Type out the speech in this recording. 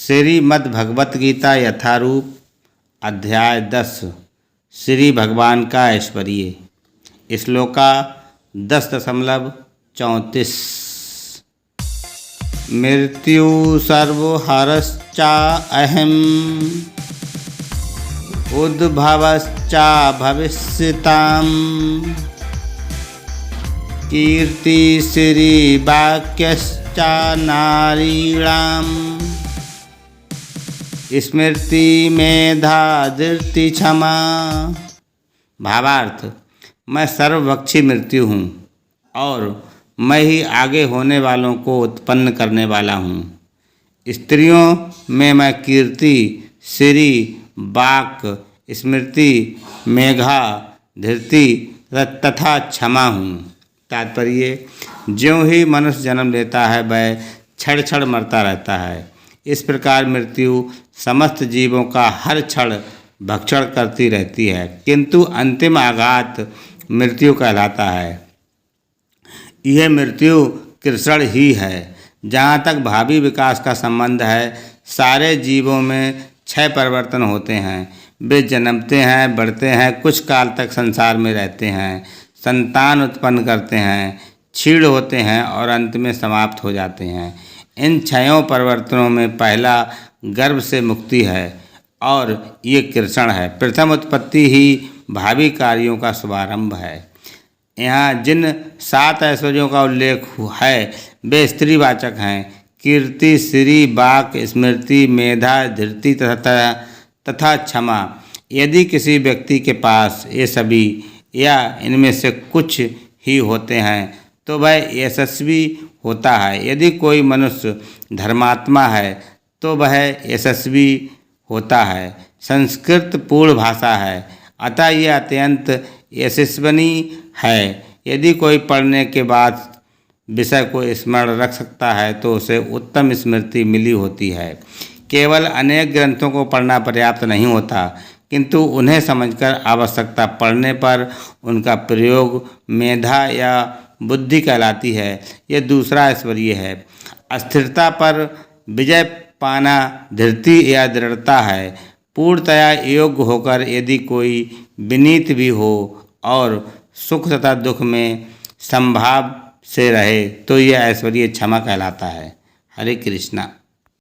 श्रीमद् भगवत गीता यथारूप अध्याय 10 श्री भगवान का ऐश्वर्य। श्लोका 10.34 मृत्यु सर्वहरश्चा अहम् उद्भवश्चा भविष्यताम् कीर्ति श्री वाक्यश्चा नारीणाम् स्मृति मेधा धृति क्षमा। भावार्थ, मैं सर्वभक्षी मृत्यु हूँ और मैं ही आगे होने वालों को उत्पन्न करने वाला हूँ। स्त्रियों में मैं कीर्ति, श्री, वाक, स्मृति, मेघा, धृति तथा क्षमा हूँ। तात्पर्य, ज्यों ही मनुष्य जन्म लेता है वह क्षण क्षण मरता रहता है। इस प्रकार मृत्यु समस्त जीवों का हर क्षण भक्षण करती रहती है, किंतु अंतिम आघात मृत्यु कहलाता है। यह मृत्यु कृषण ही है। जहाँ तक भावी विकास का संबंध है, सारे जीवों में 6 परिवर्तन होते हैं। वे जन्मते हैं, बढ़ते हैं, कुछ काल तक संसार में रहते हैं, संतान उत्पन्न करते हैं, क्षीण होते हैं और अंत में समाप्त हो जाते हैं। इन 6 परिवर्तनों में पहला गर्भ से मुक्ति है और ये कृषण है। प्रथम उत्पत्ति ही भावी कार्यों का शुभारंभ है। यहाँ जिन 7 ऐश्वर्यों का उल्लेख है वे स्त्रीवाचक हैं। कीर्ति, श्री, वाक, स्मृति, मेधा, धृति तथा क्षमा। यदि किसी व्यक्ति के पास ये सभी या इनमें से कुछ ही होते हैं तो वह यशस्वी होता है। यदि कोई मनुष्य धर्मात्मा है तो वह यशस्वी होता है। संस्कृत पूर्ण भाषा है, अतः यह अत्यंत यशस्विनी है। यदि कोई पढ़ने के बाद विषय को स्मरण रख सकता है तो उसे उत्तम स्मृति मिली होती है। केवल अनेक ग्रंथों को पढ़ना पर्याप्त नहीं होता, किंतु उन्हें समझकर आवश्यकता पड़ने पर उनका प्रयोग मेधा या बुद्धि कहलाती है। यह दूसरा ऐश्वर्य है। अस्थिरता पर विजय पाना धृति या दृढ़ता है। पूर्णतया योग्य होकर यदि कोई विनीत भी हो और सुख तथा दुख में संभाव से रहे तो यह ऐश्वर्य क्षमा कहलाता है। हरे कृष्णा।